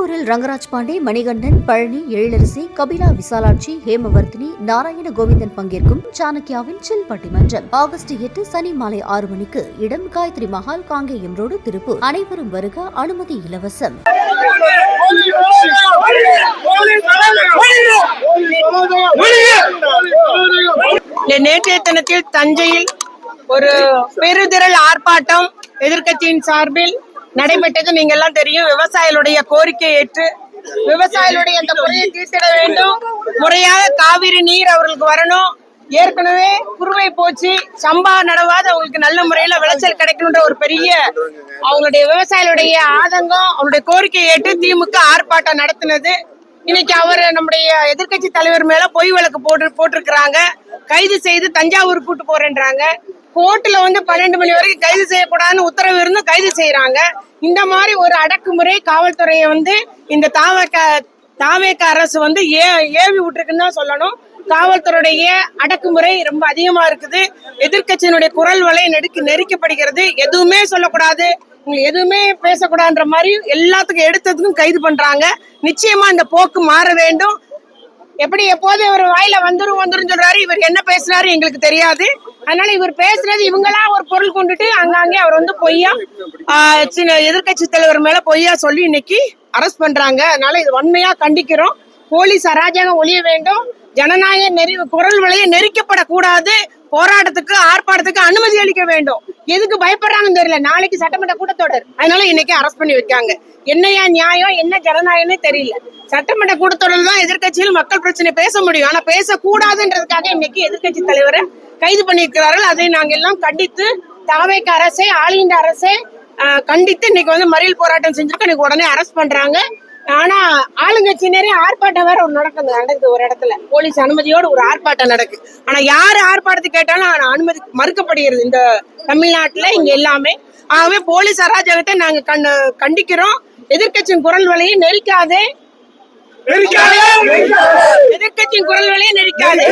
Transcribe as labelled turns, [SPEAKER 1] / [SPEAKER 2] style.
[SPEAKER 1] திருப்பூரில் ரங்கராஜ் பாண்டே, மணிகண்டன், பழனி, எழிலரசி, கபிலா விசாலாட்சி, ஹேமவர்த்தினி, நாராயண கோவிந்தன் பங்கேற்கும் சாணக்கியாவின் சில் பட்டிமன்றம் ஆகஸ்ட் 8 சனி மாலை 6 மணிக்கு. இடம் காயத்ரி மஹால், காங்கேயம் ரோடு, திருப்பூர். அனைவரும் வருக. அனுமதி இலவசம்.
[SPEAKER 2] நேற்றைய தினத்தில் தஞ்சையில் ஒரு பெருதிரள் ஆர்ப்பாட்டம் எதிர்க்கட்சியின் சார்பில் நடைபெற்றது. நீங்க எல்லாம் தெரியும். விவசாயிகளுடைய கோரிக்கை ஏற்று விவசாயிகளுடைய அந்த குறையை தீர்த்திட வேண்டும். முறையாக காவிரி நீர் அவர்களுக்கு வரணும். ஏற்கனவே குறுவை போச்சு, சம்பா நடவாத அவங்களுக்கு நல்ல முறையில விளைச்சல் கிடைக்கணும்ன்ற ஒரு பெரிய அவங்களுடைய விவசாயிகளுடைய ஆதங்கம், அவருடைய கோரிக்கையை ஏற்று திமுக ஆர்ப்பாட்டம் நடத்தினது. இன்னைக்கு அவர் நம்முடைய எதிர்கட்சி தலைவர் மேல பொய் வழக்கு போட்டிருக்கிறாங்க. கைது செய்து தஞ்சாவூர் கூட்டு போறேன்றாங்க. கோர்ட்ல 12 மணி வரைக்கும் கைது செய்யக்கூடாதுன்னு உத்தரவு இருந்து கைது செய்யறாங்க. இந்த மாதிரி ஒரு அடக்குமுறை காவல்துறையை இந்த தாவேக அரசு ஏவி விட்டுருக்குன்னு தான் சொல்லணும். காவல்துறையுடைய அடக்குமுறை ரொம்ப அதிகமா இருக்குது. எதிர்கட்சியினுடைய குரல் வலை நெருக்கப்படுகிறது. எதுவுமே சொல்லக்கூடாது, எதுவுமே பேசக்கூடாதுன்ற மாதிரி எல்லாத்துக்கும் எடுத்ததுக்கும் கைது பண்றாங்க. நிச்சயமா இந்த போக்கு மாற வேண்டும். எப்படி எப்போது இவர் வாயில வந்துரும் சொல்றாரு. இவர் என்ன பேசுறாரு எங்களுக்கு தெரியாது. அதனால இவர் பேசுறது இவங்களா ஒரு பொருள் கொண்டுட்டு அங்காங்கே அவர் பொய்யா எதிர்கட்சி தலைவர் மேல பொய்யா சொல்லி இன்னைக்கு அரெஸ்ட் பண்றாங்க. அதனால இது வன்மையா கண்டிக்கிறோம். போலீஸ் அராஜகம் ஒழிய வேண்டும். ஜனநாயக குரல் வலையை நெரிக்கப்படக்கூடாது. போராட்டத்துக்கு ஆர்ப்பாட்டத்துக்கு அனுமதி அளிக்க வேண்டும். எதுக்கு பயப்படுறாங்கன்னு தெரியல. நாளைக்கு சட்டமன்ற கூட்டத்தொடர். அதனால இன்னைக்கு அரெஸ்ட் பண்ணி வைக்காங்க. என்னையா நியாயம், என்ன ஜனநாயகம்னே தெரியல. சட்டமன்ற கூட்டத்தொடர் தான் எதிர்கட்சியில் மக்கள் பிரச்சனை பேச முடியும். ஆனா பேசக்கூடாதுன்றதுக்காக இன்னைக்கு எதிர்கட்சி தலைவரை கைது பண்ணியிருக்கிறார்கள். அதை நாங்க எல்லாம் கண்டித்து தாவேக அரசே, ஆளுகின்ற அரசே கண்டித்து இன்னைக்கு மறியல் போராட்டம் செஞ்சிருக்கோம். இன்னைக்கு உடனே அரெஸ்ட் பண்றாங்க. ஆனா ஆளுங்கட்சியினரே ஆர்ப்பாட்டம் வேற நடக்குது. ஒரு இடத்துல போலீஸ் அனுமதியோடு ஒரு ஆர்ப்பாட்டம் நடக்கு. ஆனா யாரு ஆர்ப்பாட்டத்தை கேட்டாலும் அனுமதி மறுக்கப்படுகிறது இந்த தமிழ்நாட்டுல. இங்க எல்லாமே ஆகவே போலீஸ் அராஜகத்தை நாங்க கண்டிக்கிறோம். எதிர்கட்சியின் குரல் வலையை நெரிக்காதே. எதிர்கட்சியின் குரல் வலையை நெரிக்காதே.